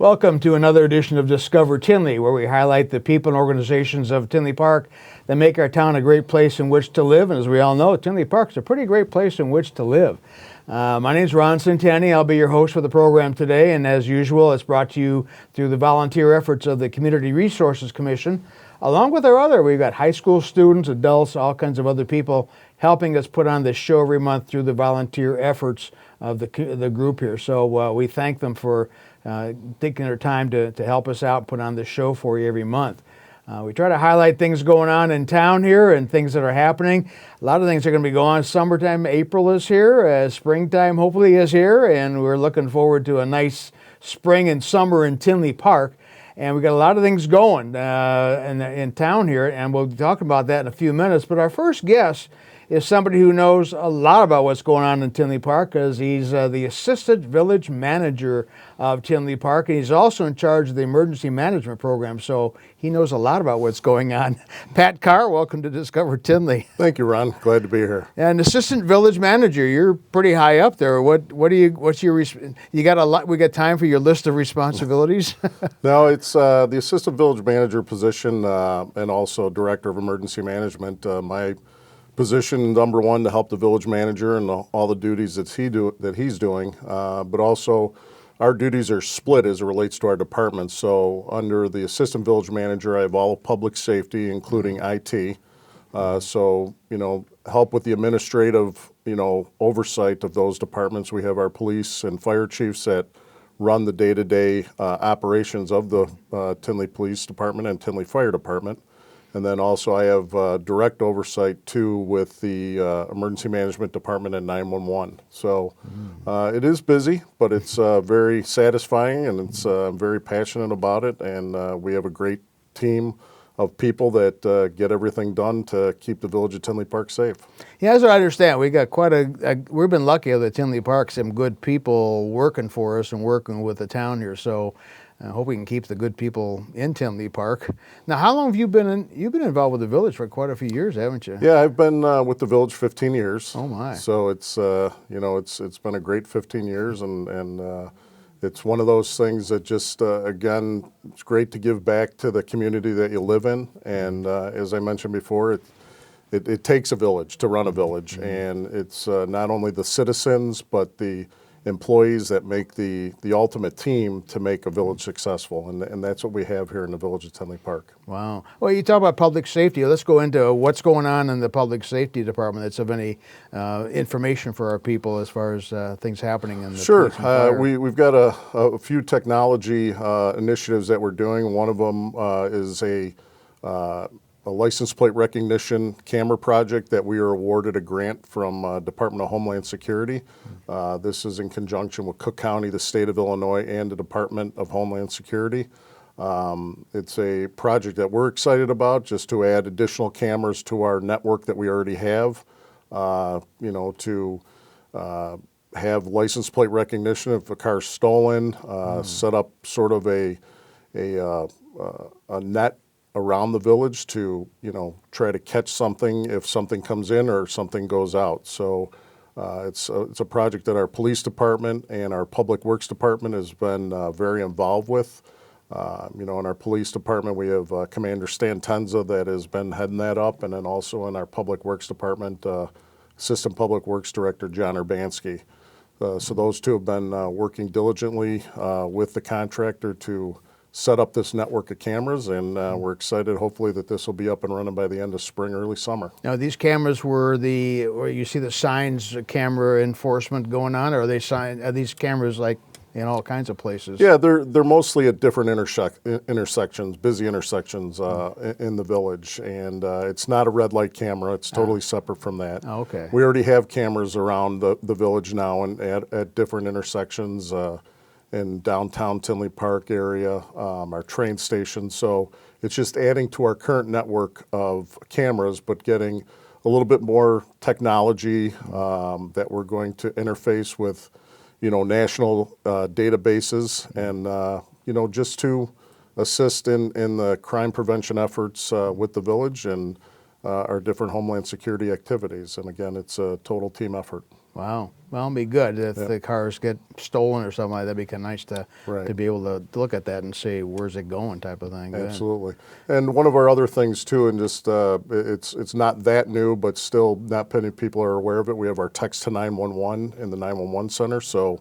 Welcome to another edition of Discover Tinley, where we highlight the people and organizations of Tinley Park that make our town a great place in which to live. And as we all know, Tinley Park is a pretty great place in which to live. My name is Ron Centanni. I'll be your host for the program today. And as usual, it's brought to you through the volunteer efforts of the Community Resources Commission. Along with we've got high school students, adults, all kinds of other people helping us put on this show every month through the volunteer efforts of the group here. So we thank them for taking their time to help us out, put on this show for you every month. We try to highlight things going on in town here and things that are happening. A lot of things are going to be going on. Summertime, April is here. Springtime hopefully is here, and we're looking forward to a nice spring and summer in Tinley Park. And we got a lot of things going in town here, and we'll be talking about that in a few minutes. But our first guest is somebody who knows a lot about what's going on in Tinley Park, because he's the assistant village manager of Tinley Park, and he's also in charge of the emergency management program, so he knows a lot about what's going on. Pat Carr, welcome to Discover Tinley. Thank you, Ron. Glad to be here. And assistant village manager, you're pretty high up there. What's your you got a lot? We got time for your list of responsibilities? No, it's the assistant village manager position and also director of emergency management. My position number one, to help the village manager and all the duties that he's doing, but also our duties are split as it relates to our departments. So under the assistant village manager, I have all of public safety, including IT. So help with the administrative oversight of those departments. We have our police and fire chiefs that run the day-to-day operations of the Tinley Police Department and Tinley Fire Department. And then also I have direct oversight too with the Emergency Management Department and 911. So it is busy, but it's very satisfying, and I'm very passionate about it. And we have a great team of people that get everything done to keep the village of Tinley Park safe. Yeah, as I understand, we got we've been lucky that Tinley Park, some good people working for us and working with the town here. So I hope we can keep the good people in Tinley Park. Now, how long have you been you've been involved with the village for quite a few years, haven't you? Yeah, I've been with the village 15 years. Oh my! So it's it's been a great 15 years, and it's one of those things that just again, it's great to give back to the community that you live in. And as I mentioned before, it takes a village to run a village, and it's not only the citizens but the employees that make the ultimate team to make a village successful, and that's what we have here in the village of Tinley Park. Wow. Well, you talk about public safety. Let's go into what's going on in the public safety department that's of any information for our people as far as things happening in the Sure. police and fire. We've got a few technology initiatives that we're doing. One of them is a license plate recognition camera project that we are awarded a grant from Department of Homeland Security. This is in conjunction with Cook County, the state of Illinois, and the Department of Homeland Security. It's a project that we're excited about, just to add additional cameras to our network that we already have, to have license plate recognition if a car's stolen, set up sort of a net around the village to try to catch something if something comes in or something goes out. So it's a project that our police department and our public works department has been very involved with. In our police department we have Commander Stan Tenza that has been heading that up, and then also in our public works department, Assistant Public Works Director John Urbanski. So those two have been working diligently with the contractor to set up this network of cameras, and we're excited hopefully that this will be up and running by the end of spring, early summer. Now, these cameras where you see the signs, camera enforcement going on, or are these cameras like in all kinds of places? Yeah, they're mostly at different intersections, busy intersections in the village, and it's not a red light camera. It's totally separate from that. Oh, okay. We already have cameras around the village now and at different intersections. In downtown Tinley Park area, our train station. So it's just adding to our current network of cameras, but getting a little bit more technology that we're going to interface with, national databases, and just to assist in the crime prevention efforts with the village and our different Homeland Security activities. And again, it's a total team effort. Wow. Well, it'll be good if Yep. the cars get stolen or something like that. It'd be kind of nice to Right. be able to look at that and say, where's it going type of thing. Good. Absolutely. And one of our other things too, and just it's not that new, but still not many people are aware of it. We have our text to 911 in the 911 center. So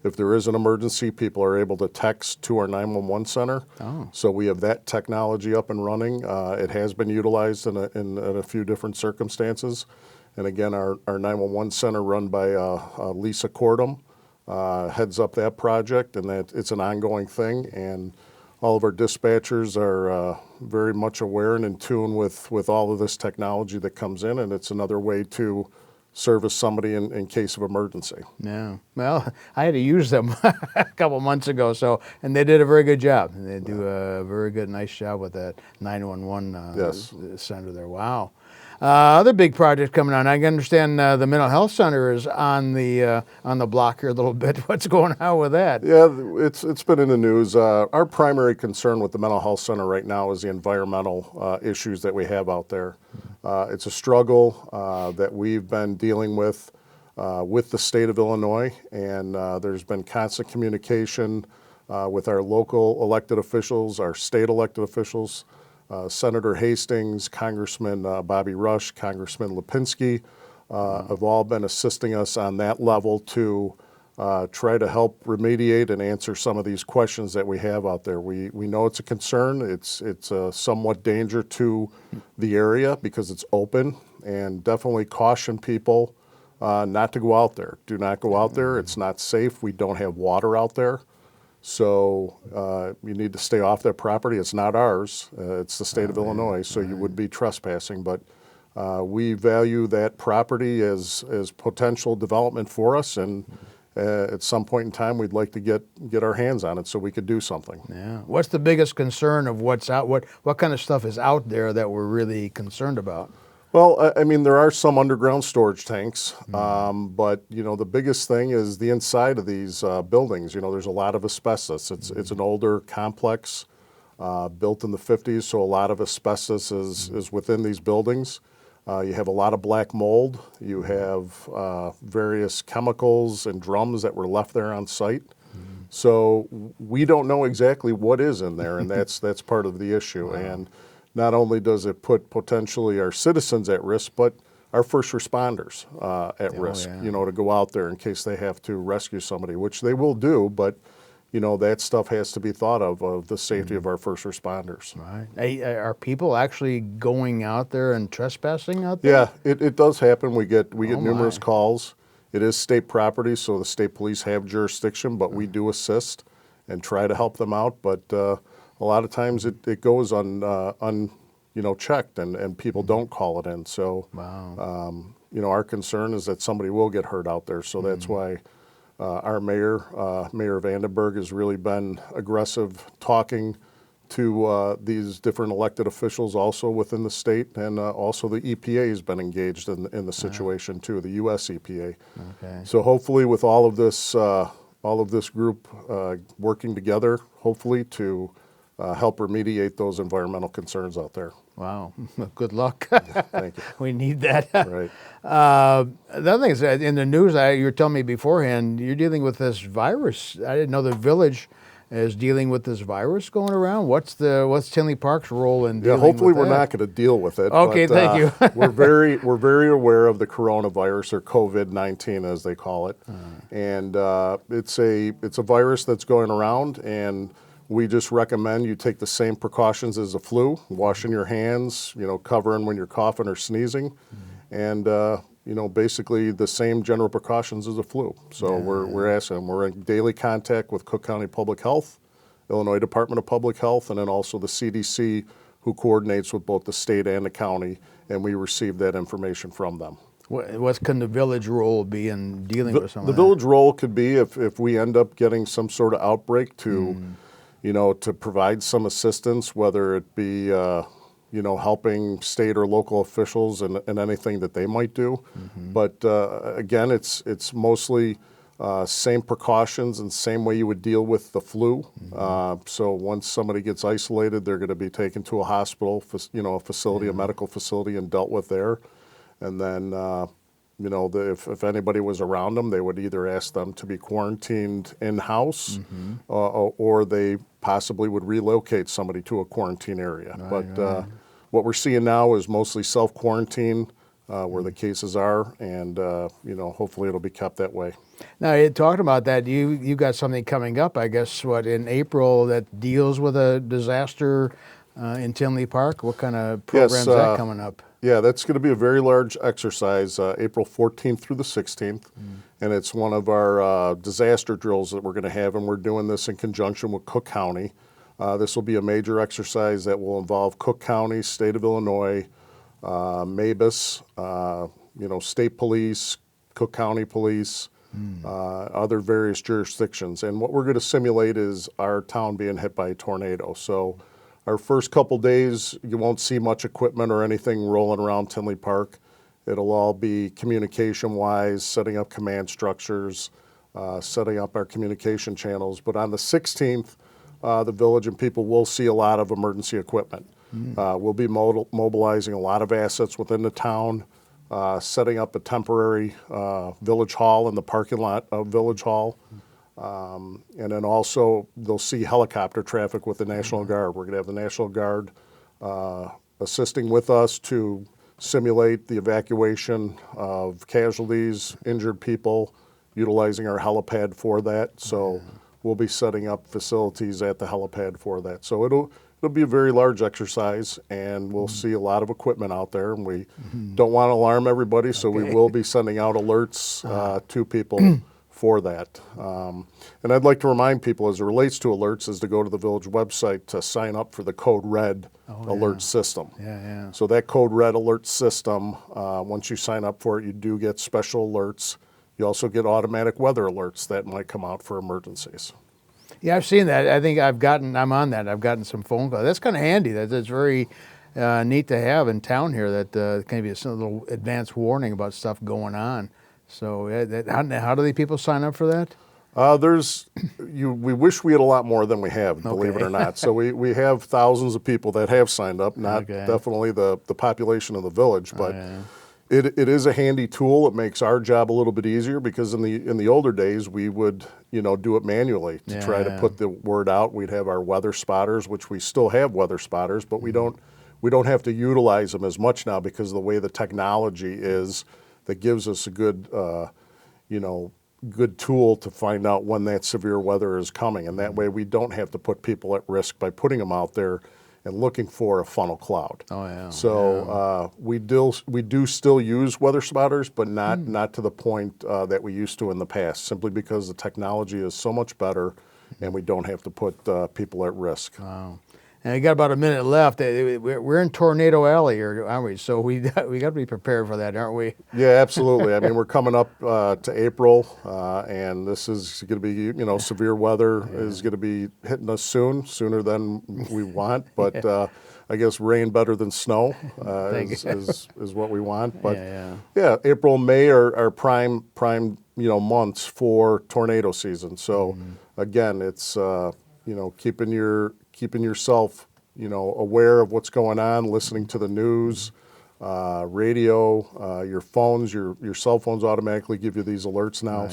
if there is an emergency, people are able to text to our 911 center. Oh. So we have that technology up and running. It has been utilized in a few different circumstances. And again, our 911 center run by Lisa Cordum heads up that project, and that it's an ongoing thing. And all of our dispatchers are very much aware and in tune with all of this technology that comes in, and it's another way to service somebody in case of emergency. Yeah. Well, I had to use them a couple months ago, and they did a very good job. They do a very good, nice job with that 911 Yes. center there. Wow. Other big projects coming on. I can understand the mental health center is on the block here a little bit. What's going on with that? Yeah, it's been in the news. Our primary concern with the mental health center right now is the environmental issues that we have out there. It's a struggle that we've been dealing with the state of Illinois, and there's been constant communication with our local elected officials, our state elected officials. Senator Hastings, Congressman Bobby Rush, Congressman Lipinski have all been assisting us on that level to try to help remediate and answer some of these questions that we have out there. We know it's a concern. It's a somewhat danger to the area because it's open, and definitely caution people not to go out there. Do not go out there. It's not safe. We don't have water out there. So you need to stay off that property. It's not ours. It's the state of Illinois, so you would be trespassing. But we value that property as potential development for us, and at some point in time, we'd like to get our hands on it so we could do something. Yeah. What's the biggest concern of what's out? What kind of stuff is out there that we're really concerned about? Well, I mean, there are some underground storage tanks, but the biggest thing is the inside of these buildings. There's a lot of asbestos. It's an older complex built in the 50s, so a lot of asbestos is within these buildings. You have a lot of black mold. You have various chemicals and drums that were left there on site. So we don't know exactly what is in there, and that's part of the issue. Wow. And not only does it put potentially our citizens at risk, but our first responders at risk, to go out there in case they have to rescue somebody, which they will do, but that stuff has to be thought of the safety of our first responders. Right. Are people actually going out there and trespassing out there? Yeah, it does happen. We get numerous calls. It is state property, so the state police have jurisdiction, but we do assist and try to help them out. But a lot of times it goes checked, and people don't call it in. So, our concern is that somebody will get hurt out there. So that's why our mayor, Mayor Vandenberg, has really been aggressive talking to these different elected officials also within the state, and also the EPA has been engaged in the situation too, the U.S. EPA. Okay. So hopefully with all of this group working together, hopefully to help remediate those environmental concerns out there. Wow. Good luck. Thank you. We need that. Right. The other thing is, in the news, you were telling me beforehand, you're dealing with this virus. I didn't know the village is dealing with this virus going around. What's Tinley Park's role in dealing hopefully with we're that? not going to deal with it. Okay, but, thank you. we're very aware of the coronavirus, or COVID-19 as they call it, and it's a virus that's going around, and we just recommend you take the same precautions as the flu, washing your hands, covering when you're coughing or sneezing, and basically the same general precautions as the flu. So we're asking, we're in daily contact with Cook County Public Health, Illinois Department of Public Health, and then also the CDC, who coordinates with both the state and the county, and we receive that information from them. What can the village role be in dealing with something? The village role could be if we end up getting some sort of outbreak to provide some assistance, whether it be helping state or local officials and anything that they might do. But again, it's mostly same precautions and same way you would deal with the flu. So once somebody gets isolated, they're going to be taken to a hospital, a facility, a medical facility, and dealt with there. And then, if anybody was around them, they would either ask them to be quarantined in-house, or they possibly would relocate somebody to a quarantine area. But what we're seeing now is mostly self-quarantine where the cases are, and hopefully it'll be kept that way. Now, talking about that, you got something coming up, I guess, in April that deals with a disaster in Tinley Park? What kind of programs is that coming up? Yeah, that's going to be a very large exercise, April 14th through the 16th, and it's one of our disaster drills that we're going to have, and we're doing this in conjunction with Cook County. This will be a major exercise that will involve Cook County, State of Illinois, MABUS, state police, Cook County police, other various jurisdictions. And what we're going to simulate is our town being hit by a tornado. So our first couple days, you won't see much equipment or anything rolling around Tinley Park. It'll all be communication-wise, setting up command structures, setting up our communication channels. But on the 16th, the village and people will see a lot of emergency equipment. We'll be mobilizing a lot of assets within the town, setting up a temporary village hall in the parking lot of Village Hall. And then also they'll see helicopter traffic with the National Guard. We're going to have the National Guard assisting with us to simulate the evacuation of casualties, injured people, utilizing our helipad for that. So we'll be setting up facilities at the helipad for that. So it'll be a very large exercise, and we'll see a lot of equipment out there, and we don't want to alarm everybody, so we will be sending out alerts to people for that. And I'd like to remind people, as it relates to alerts, is to go to the village website to sign up for the Code Red alert system. So that Code Red alert system, once you sign up for it, you do get special alerts. You also get automatic weather alerts that might come out for emergencies. Yeah, I've seen that. I think I'm on that. I've gotten some phone calls. That's kind of handy. That's very neat to have in town here, that can be a little advance warning about stuff going on. So how do the people sign up for that? We wish we had a lot more than we have, believe it or not. So we have thousands of people that have signed up, not definitely the population of the village, but it is a handy tool. It makes our job a little bit easier, because in the older days we would do it manually to try to put the word out. We'd have our weather spotters, which we still have weather spotters, but we don't have to utilize them as much now because of the way the technology is that gives us a good good tool to find out when that severe weather is coming, and that way we don't have to put people at risk by putting them out there and looking for a funnel cloud. So we do still use weather spotters, but not to the point that we used to in the past, simply because the technology is so much better and we don't have to put people at risk. And we got about a minute left. We're in Tornado Alley here, aren't we? So we got to be prepared for that, aren't we? Yeah, absolutely. I mean, we're coming up to April, and this is going to be, severe weather is going to be hitting us sooner than we want. But I guess rain better than snow is what we want. But April, May are prime months for tornado season. So again, it's keeping yourself, aware of what's going on, listening to the news, radio, your phones, your cell phones automatically give you these alerts now.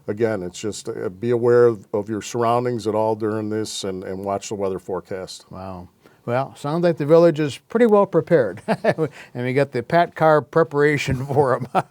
Again, it's just be aware of your surroundings at all during this, and watch the weather forecast. Wow. Well, sounds like the village is pretty well prepared, and we got the Pat Carr preparation for them.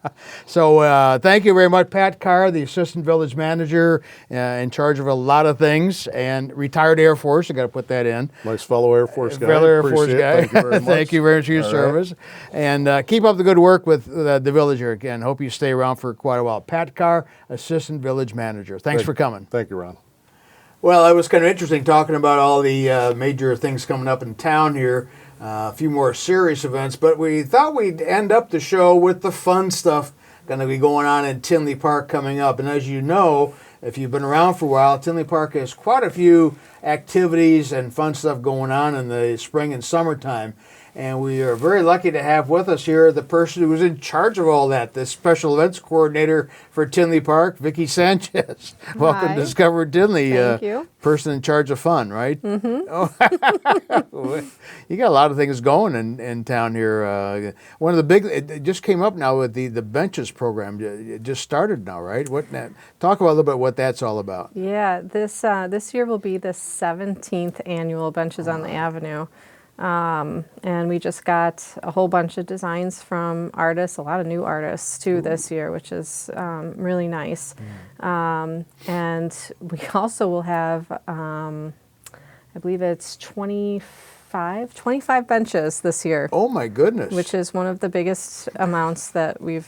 So thank you very much, Pat Carr, the Assistant Village Manager, in charge of a lot of things, and retired Air Force. I got to put that in. Nice fellow Air Force guy. Fellow Air Force guy. Thank you very much. Thank you very much for your service. And keep up the good work with the village here. Again, hope you stay around for quite a while. Pat Carr, Assistant Village Manager. Thanks for coming. Thank you, Ron. Well, it was kind of interesting talking about all the major things coming up in town here, a few more serious events, but we thought we'd end up the show with the fun stuff going to be going on in Tinley Park coming up. And as you know, if you've been around for a while, Tinley Park has quite a few activities and fun stuff going on in the spring and summertime. And we are very lucky to have with us here the person who was in charge of all that, the special events coordinator for Tinley Park, Vicki Sanchez. Welcome to Hi. Discover Tinley. Thank you. Person in charge of fun, right? Mm-hmm. Oh, you got a lot of things going in town here. One of the big, it just came up now with the benches program. It just started now, right? Talk about a little bit what that's all about. Yeah, this year will be the 17th annual Benches on the Avenue. And we just got a whole bunch of designs from artists, a lot of new artists too this year, which is really nice. And we also will have, I believe it's 25 benches this year. Oh my goodness! Which is one of the biggest amounts that we've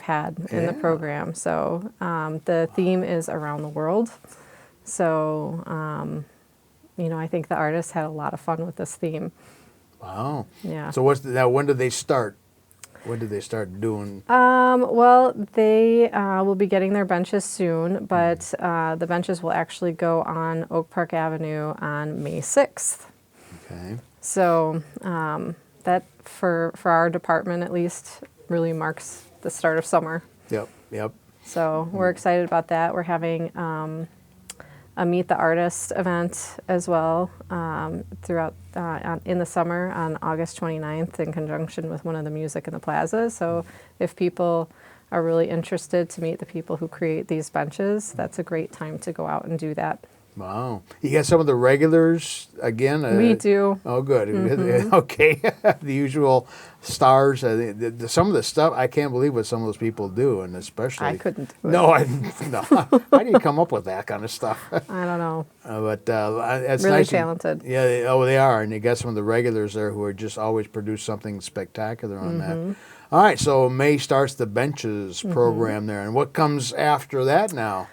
had in the program. So the theme is around the world. So I think the artists had a lot of fun with this theme. Wow. Yeah. So when did they start? When did they start doing? Well, they will be getting their benches soon, but the benches will actually go on Oak Park Avenue on May 6th. Okay. So that for our department at least really marks the start of summer. Yep. So we're excited about that. We're having a Meet the Artist event as well throughout in the summer on August 29th in conjunction with one of the Music in the Plaza. So if people are really interested to meet the people who create these benches, that's a great time to go out and do that. Wow. You got some of the regulars again? We do. Oh, good. Mm-hmm. Okay. The usual stars. Some of the stuff, I can't believe what some of those people do, and especially... I couldn't do it. No, how do you come up with that kind of stuff? I don't know. But it's Really nice. talented. Yeah, they are. And you got some of the regulars there who are just always produce something spectacular on that. All right, so May starts the benches program there. And what comes after that now?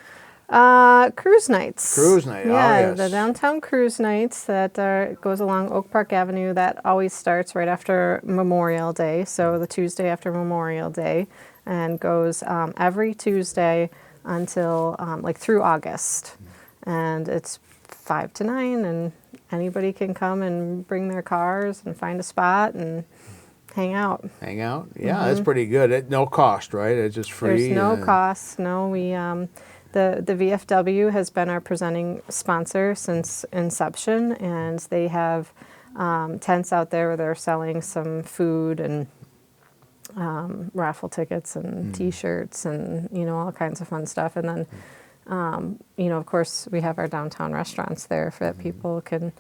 Cruise nights. Cruise night, Yeah, yes. the downtown cruise nights that goes along Oak Park Avenue. That always starts right after Memorial Day, so the Tuesday after Memorial Day, and goes every Tuesday until through August. And it's 5 to 9, and anybody can come and bring their cars and find a spot and hang out. Hang out? Yeah, that's pretty good. No cost, right? It's just free. There's no cost. No, we the VFW has been our presenting sponsor since inception, and they have tents out there where they're selling some food and raffle tickets and T-shirts and all kinds of fun stuff. And then of course we have our downtown restaurants there that people can.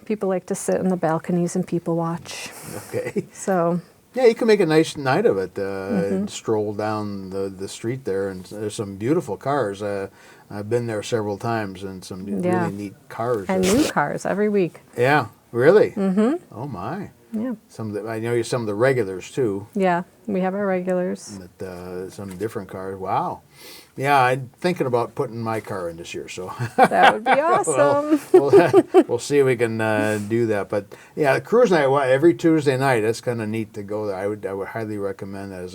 People like to sit in the balconies and people watch. Okay. So. Yeah, you can make a nice night of it. Stroll down the street there, and there's some beautiful cars. I've been there several times, and some really neat cars. And new cars every week. Yeah, really? Mm-hmm. Oh, my. Yeah. I know some of the regulars, too. Yeah, we have our regulars. But some different cars. Wow. Yeah, I'm thinking about putting my car in this year, so. That would be awesome. We'll see if we can do that. But yeah, cruise night every Tuesday night. That's kind of neat to go there. I would highly recommend that as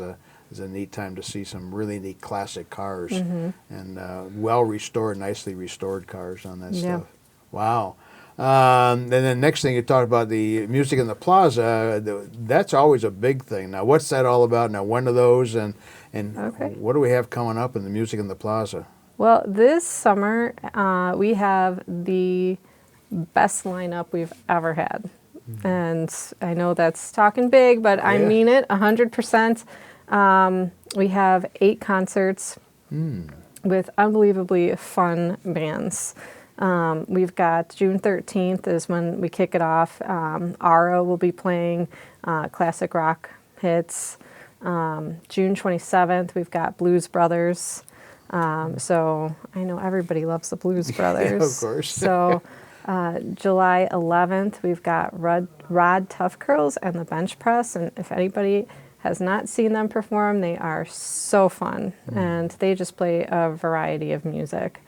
a neat time to see some really neat classic cars and well restored, nicely restored cars on that stuff. Wow. And then next thing you talked about the Music in the Plaza. That's always a big thing. Now, what's that all about? Now, when are those and what do we have coming up in the Music in the Plaza? Well, this summer we have the best lineup we've ever had. And I know that's talking big, but I mean it 100%. We have 8 concerts with unbelievably fun bands. We've got June 13th is when we kick it off. Ara will be playing classic rock hits. June 27th, we've got Blues Brothers. So I know everybody loves the Blues Brothers. Yeah, of course. So July 11th, we've got Rod Tough Curls and the Bench Press. And if anybody has not seen them perform, they are so fun. And they just play a variety of music.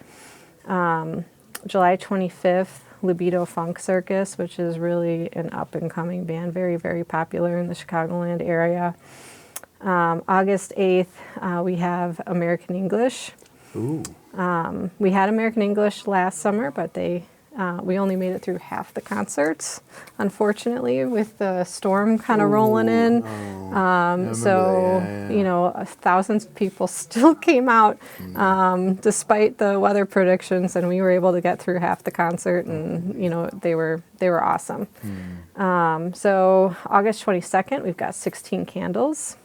July 25th, Libido Funk Circus, which is really an up-and-coming band, very, very popular in the Chicagoland area. August 8th, we have American English. Ooh. We had American English last summer, but they we only made it through half the concerts, unfortunately, with the storm kind of rolling in. So, you know, thousands of people still came out despite the weather predictions, and we were able to get through half the concert, and, you know, they were awesome. So August 22nd, we've got 16 Candles.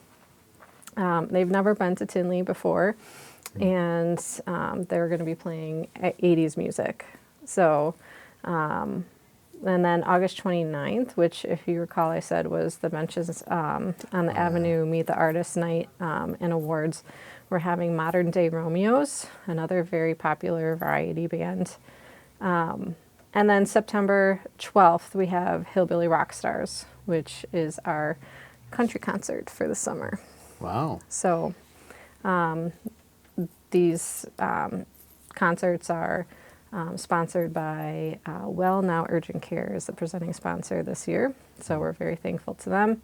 They've never been to Tinley before, and they're going to be playing 80s music. So, and then August 29th, which, if you recall, I said was the Benches on the Avenue Meet the Artist Night and Awards. We're having Modern Day Romeos, another very popular variety band. And then September 12th, we have Hillbilly Rockstars, which is our country concert for the summer. Wow. So these concerts are sponsored by Well Now Urgent Care is the presenting sponsor this year. So we're very thankful to them.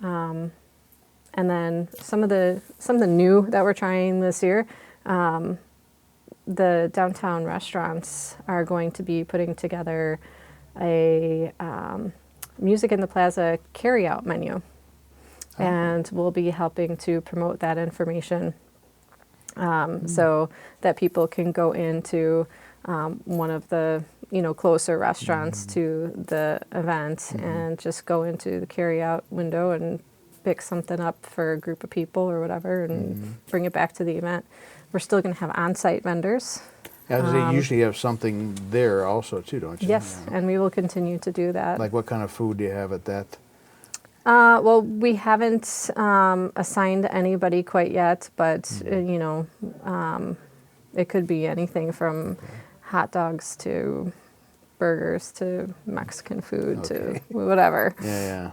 And then some of the new that we're trying this year, the downtown restaurants are going to be putting together a Music in the Plaza carryout menu. And we'll be helping to promote that information so that people can go into one of the, you know, closer restaurants to the event and just go into the carry-out window and pick something up for a group of people or whatever and bring it back to the event. We're still going to have on-site vendors. Yeah, they usually have something there also too, don't you? Yes, and we will continue to do that. Like what kind of food do you have at that? Well, we haven't assigned anybody quite yet, but you know, it could be anything from hot dogs to burgers to Mexican food to whatever. Yeah.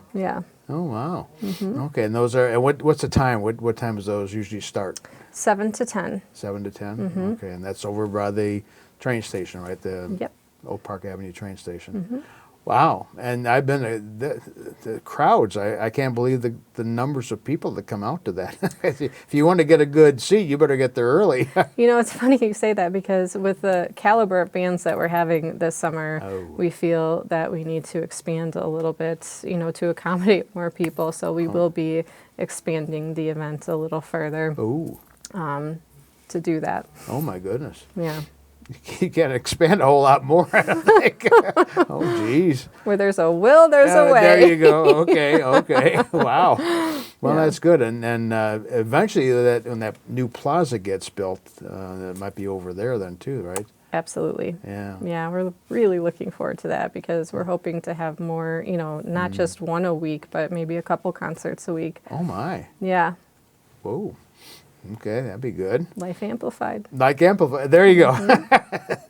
Oh wow. Okay, and those are. And what's the time? What time does those usually start? 7 to 10. 7 to 10. Okay, and that's over by the train station, right? The Oak Park Avenue train station. Wow, and I've been the crowds. I can't believe the numbers of people that come out to that. If you want to get a good seat, you better get there early. You know, it's funny you say that because with the caliber of bands that we're having this summer, we feel that we need to expand a little bit, you know, to accommodate more people. So we will be expanding the event a little further to do that. Oh my goodness. Yeah. You can't expand a whole lot more, I don't think. Oh, geez. Where there's a will, there's a way. There you go. Okay. Wow. Well, that's good. And eventually, when that new plaza gets built, it might be over there then too, right? Absolutely. Yeah. Yeah, we're really looking forward to that because we're hoping to have more, you know, not just one a week, but maybe a couple concerts a week. Oh, my. Yeah. Whoa. Okay, that'd be good. Life amplified. Like amplified. There you go.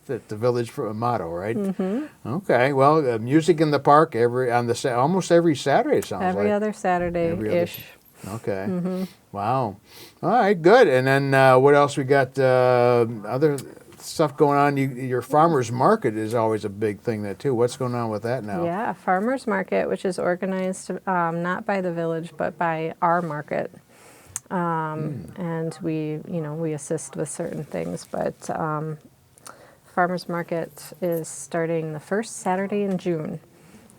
That's the village motto, right? Okay. Well, music in the park almost every Saturday. It sounds every like other Saturday-ish. Okay. Wow. All right. Good. And then what else we got? Other stuff going on. Your farmers market is always a big thing there too. What's going on with that now? Yeah, farmers market, which is organized not by the village but by our market. And we assist with certain things, but farmers market is starting the first Saturday in June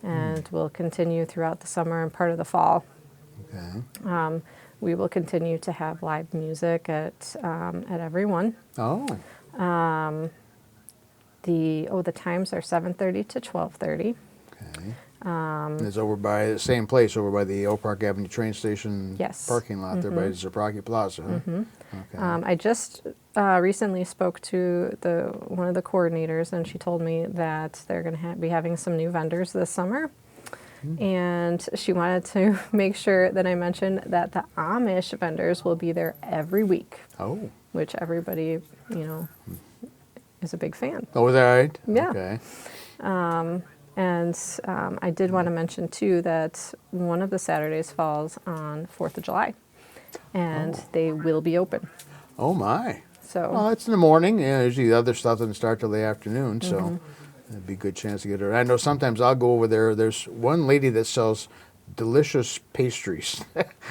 and will continue throughout the summer and part of the fall. Okay. We will continue to have live music at every one. Oh. The times are 7:30 to 12:30. Okay. It's over by the same place, over by the Oak Park Avenue train station parking lot there by the Zaprocki Plaza. Okay. I just recently spoke to one of the coordinators, and she told me that they're going to be having some new vendors this summer. And she wanted to make sure that I mentioned that the Amish vendors will be there every week. Oh. Which everybody, is a big fan. Oh, is that right? Yeah. Okay. And I did want to mention, too, that one of the Saturdays falls on 4th of July, and they will be open. Oh, my. So. Well, it's in the morning. Yeah, usually the other stuff doesn't start till the afternoon, so it'd be a good chance to get it. I know sometimes I'll go over there. There's one lady that sells delicious pastries,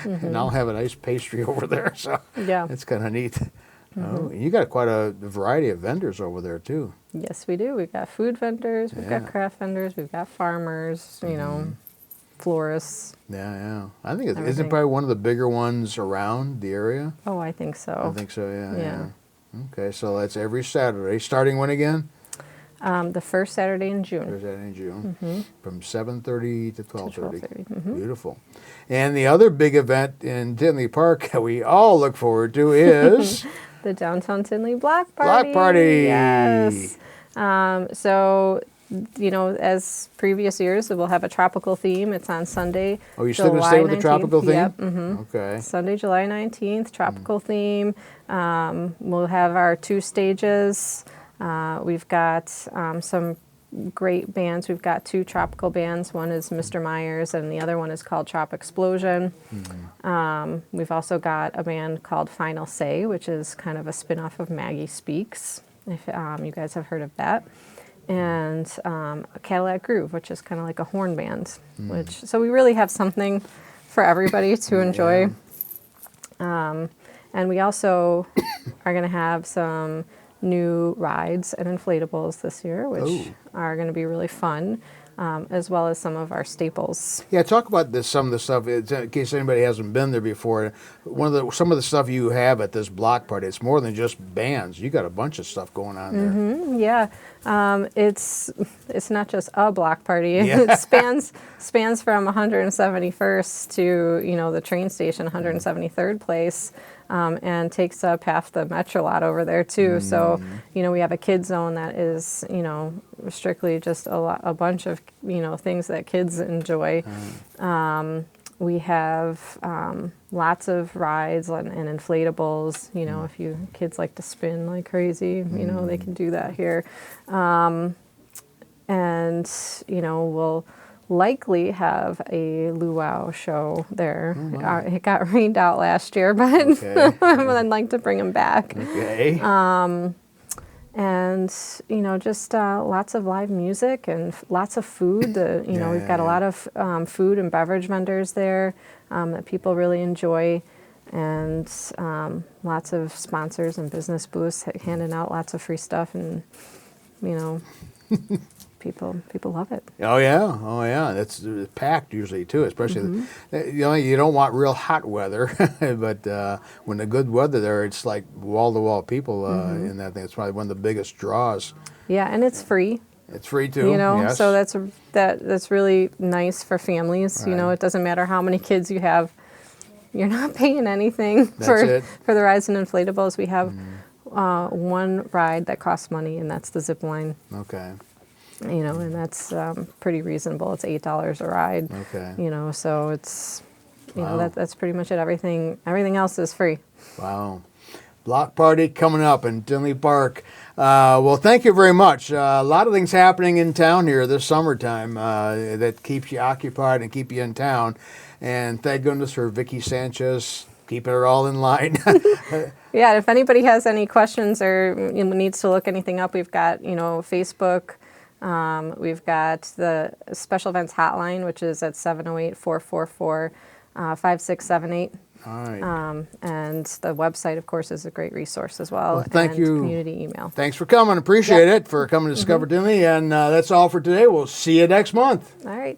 and I'll have a nice pastry over there, so it's kind of neat. Oh, you got quite a variety of vendors over there too. Yes, we do. We've got food vendors, we've Yeah. got craft vendors, we've got farmers, you know, florists. Yeah. I think isn't it Everything. probably one of the bigger ones around the area? Oh, I think so. I think so. Yeah. Yeah. Okay, so that's every Saturday. Starting when again? The first Saturday in June. Thursday in June, from 7:30 to 12:30. 12:30. Beautiful. And the other big event in Tinley Park that we all look forward to is The Downtown Tinley Block Party. Block Party. Yes. So, you know, as previous years, we'll have a tropical theme. It's on Sunday. Oh, you're still going to stay with the 19th. tropical theme? Yep. Mm-hmm. Okay. Sunday, July 19th, tropical theme. We'll have our 2 stages. We've got some great bands. We've got 2 tropical bands. One is Mr. Myers, and the other one is called Trop Explosion. We've also got a band called Final Say, which is kind of a spin-off of Maggie Speaks, if you guys have heard of that. And a Cadillac Groove, which is kind of like a horn band. So we really have something for everybody to enjoy. And we also are going to have some new rides and inflatables this year, which are going to be really fun, as well as some of our staples. Yeah, talk about some of the stuff in case anybody hasn't been there before. Some of the stuff you have at this block party, it's more than just bands. You got a bunch of stuff going on there. Yeah, it's not just a block party. Yeah. It spans from 171st to the train station, 173rd place. And takes up half the Metro lot over there too. So, we have a kid zone that is, strictly just a bunch of, things that kids enjoy. We have lots of rides and inflatables. If kids like to spin like crazy, they can do that here. And, we'll likely have a luau show there. It got rained out last year, but I'd like to bring them back. Okay. And just lots of live music and lots of food. We've got a lot of food and beverage vendors there that people really enjoy, and lots of sponsors and business booths handing out lots of free stuff, and People love it. Oh yeah, that's packed usually too. Especially, you don't want real hot weather, but when the good weather there, it's like wall to wall people in that thing. It's probably one of the biggest draws. Yeah, and it's free. It's free too. Yes. So that's really nice for families. Right. It doesn't matter how many kids you have, you're not paying anything That's for the rides and inflatables. We have one ride that costs money, and that's the zip line. Okay. And that's pretty reasonable. It's $8 a ride. Okay. So it's, Wow. that's pretty much it. Everything else is free. Wow. Block party coming up in Tinley Park. Well, thank you very much. A lot of things happening in town here this summertime that keeps you occupied and keep you in town. And thank goodness for Vicki Sanchez keeping it all in line. Yeah, if anybody has any questions or needs to look anything up, we've got, Facebook. We've got the special events hotline, which is at 708-444-5678. All right. And the website, of course, is a great resource as well. Well, thank and you. Community email. Thanks for coming. Appreciate it for coming to Discover Tinley. And that's all for today. We'll see you next month. All right.